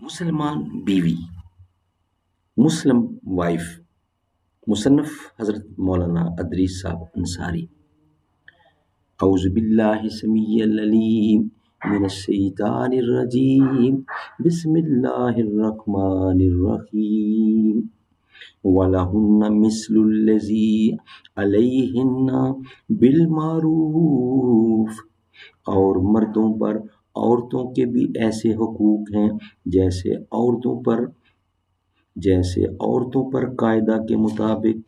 مسلمان بیوی، مسلم وائف، مصنف حضرت مولانا ادریس صاحب انصاری۔ اعوذ باللہ السمیع العلیم من الشیطان الرجیم، بسم اللہ الرحمن الرحیم۔ وَلَهُنَّ مِثْلُ الَّذِي عَلَيْهِنَّ بِالْمَعْرُوفِ، اور مردوں پر عورتوں کے بھی ایسے حقوق ہیں جیسے عورتوں پر قاعدہ کے مطابق،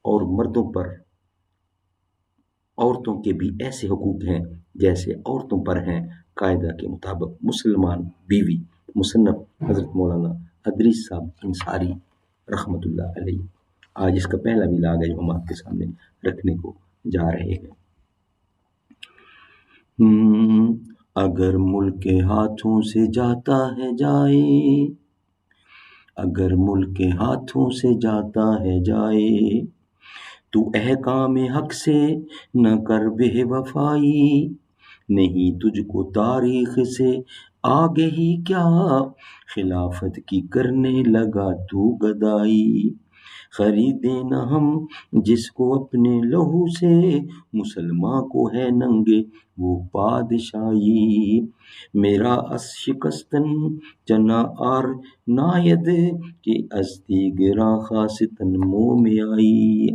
اور مردوں پر عورتوں کے بھی ایسے حقوق ہیں جیسے عورتوں پر ہیں قاعدہ کے مطابق۔ مسلمان بیوی، مصنف حضرت مولانا ادریس صاحب انصاری رحمۃ اللہ علیہ۔ آج اس کا پہلا ولاگ ہے جو ہم آپ کے سامنے رکھنے کو جا رہے ہیں۔ اگر ملک کے ہاتھوں سے جاتا ہے جائے، اگر ملک کے ہاتھوں سے جاتا ہے جائے، تو احکام حق سے نہ کر بے وفائی، نہیں تجھ کو تاریخ سے آگے ہی کیا، خلافت کی کرنے لگا تو گدائی، خریدے نہ ہم جس کو اپنے لہو سے، مسلمان کو ہے ننگے وہ بادشاہی، میرا اس شکستن چنا آر ناید کہ از دیگراں خاصتاً منہ میں آئی۔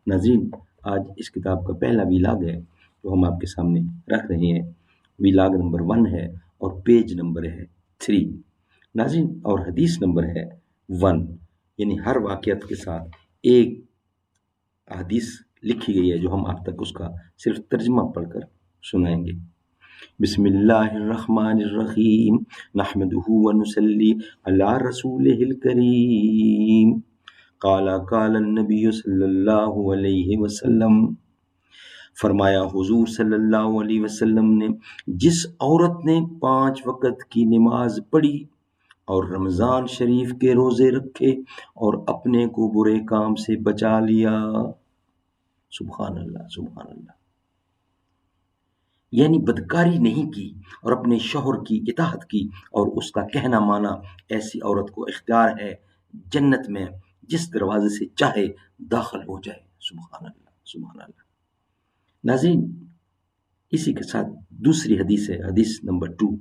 ناظرین، آج اس کتاب کا پہلا ولاگ ہے جو ہم آپ کے سامنے رکھ رہے ہیں۔ ولاگ نمبر 1 ہے اور پیج نمبر ہے 3 ناظرین، اور حدیث نمبر ہے 1، یعنی ہر واقعات کے ساتھ ایک حدیث لکھی گئی ہے جو ہم آپ تک اس کا صرف ترجمہ پڑھ کر سنائیں گے۔ بسم اللہ الرحمن الرحیم، نحمدہ ونصلی علی رسولہ الکریم، قال النبی صلی اللہ علیہ وسلم، فرمایا حضور صلی اللہ علیہ وسلم نے، جس عورت نے 5 وقت کی نماز پڑھی اور رمضان شریف کے روزے رکھے اور اپنے کو برے کام سے بچا لیا، سبحان اللہ سبحان اللہ، یعنی بدکاری نہیں کی اور اپنے شوہر کی اطاعت کی اور اس کا کہنا مانا، ایسی عورت کو اختیار ہے جنت میں جس دروازے سے چاہے داخل ہو جائے، سبحان اللہ سبحان اللہ۔ ناظرین، اسی کے ساتھ دوسری حدیث ہے، حدیث نمبر 2،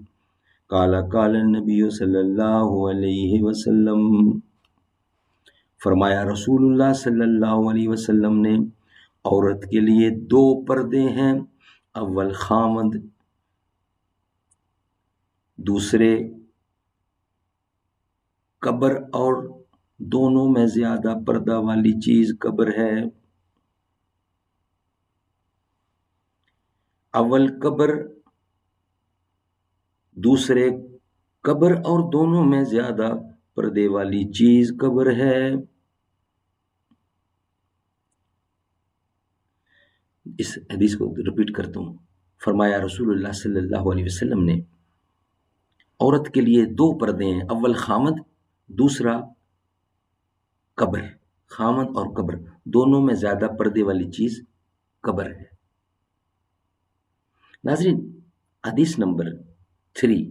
قال النبی صلی اللہ علیہ وسلم، فرمایا رسول اللہ صلی اللہ علیہ وسلم نے، عورت کے لیے 2 پردے ہیں، اول خامد، دوسرے قبر، اور دونوں میں زیادہ پردہ والی چیز قبر ہے۔ اول قبر، دوسرے قبر، اور دونوں میں زیادہ پردے والی چیز قبر ہے۔ اس حدیث کو ریپیٹ کرتا ہوں، فرمایا رسول اللہ صلی اللہ علیہ وسلم نے، عورت کے لیے 2 پردے ہیں، اول خامد، دوسرا قبر۔ خامد اور قبر دونوں میں زیادہ پردے والی چیز قبر ہے۔ ناظرین، حدیث نمبر 3،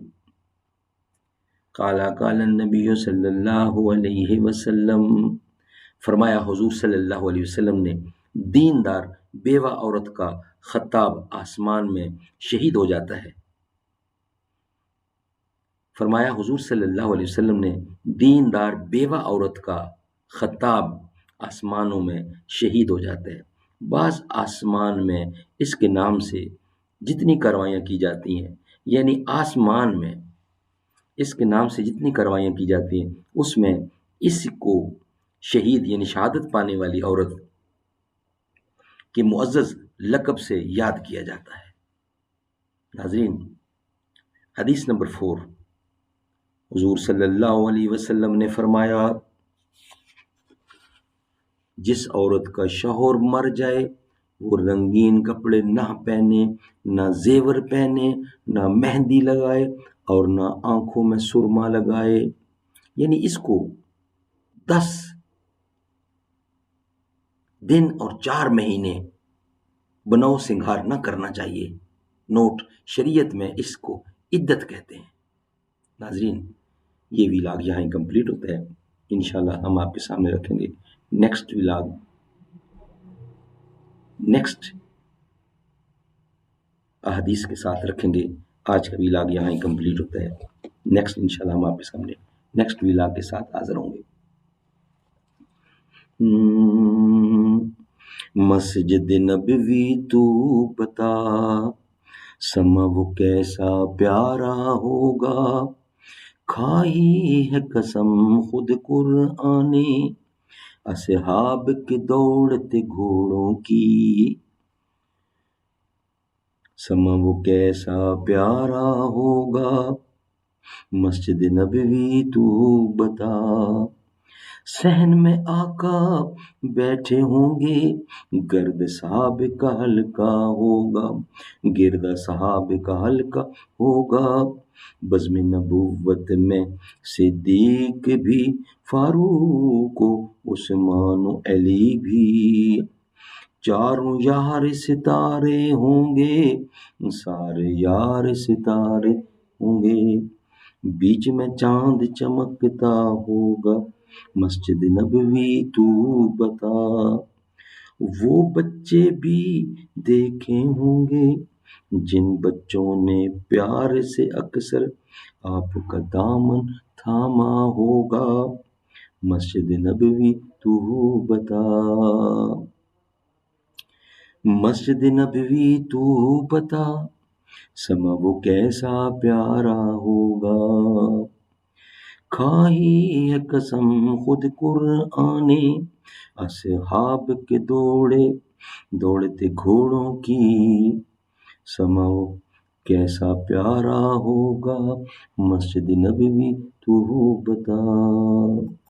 قال النبی صلی اللہ علیہ وسلم، فرمایا حضور صلی اللہ علیہ وسلم نے، دیندار بیوہ عورت کا خطاب آسمان میں شہید ہو جاتا ہے۔ فرمایا حضور صلی اللہ علیہ وسلم نے، دیندار بیوہ عورت کا خطاب آسمانوں میں شہید ہو جاتا ہے۔ بعض آسمان میں اس کے نام سے جتنی کاروائیاں کی جاتی ہیں، یعنی آسمان میں اس کے نام سے جتنی کاروائیاں کی جاتی ہیں، اس میں اس کو شہید یعنی شہادت پانے والی عورت کے معزز لقب سے یاد کیا جاتا ہے۔ ناظرین، حدیث نمبر 4، حضور صلی اللہ علیہ وسلم نے فرمایا، جس عورت کا شوہر مر جائے وہ رنگین کپڑے نہ پہنے، نہ زیور پہنے، نہ مہندی لگائے اور نہ آنکھوں میں سرما لگائے، یعنی اس کو 10 دن اور 4 مہینے بناؤ سنگھار نہ کرنا چاہیے۔ نوٹ، شریعت میں اس کو عدت کہتے ہیں۔ ناظرین، یہ ولاگ یہاں ہی کمپلیٹ ہوتا ہے. انشاءاللہ ہم آپ کے سامنے رکھیں گے نیکسٹ ولاگ، نیکسٹ احادیث کے ساتھ رکھیں گے. آج کا ولاگ یہاں ہی کمپلیٹ ہوتا ہے. نیکسٹ انشاءاللہ ہم آپ کے سامنے نیکسٹ ولاگ کے ساتھ حاضر ہوں گے. مسجد نبوی تو بتا، سما وہ کیسا پیارا ہوگا، کھائی ہے قسم خود قرآن نے اصحاب کے دوڑتے گھوڑوں کی. سما وہ کیسا پیارا ہوگا، مسجد نبوی تو بتا. صحن میں آقا بیٹھے ہوں گے، گرد صحاب کا حلقہ ہوگا، گرد صحاب کا حلقہ ہوگا. بزم نبوت میں صدیق بھی، فاروق و عثمان و علی بھی، چاروں یار ستارے ہوں گے، سارے یار ستارے ہوں گے. بیچ میں چاند چمکتا ہوگا، مسجد نبوی تو بتا. وہ بچے بھی دیکھے ہوں گے، جن بچوں نے پیار سے اکثر آپ کا دامن تھاما ہوگا، مسجد نبوی تو بتا. مسجد نبوی تو بتا، سما وہ کیسا پیارا ہوگا، کھائی ہے قسم خود قرآن نے اصحاب کے دوڑتے گھوڑوں کی. سما وہ کیسا پیارا ہوگا، مسجد نبوی تو بتا.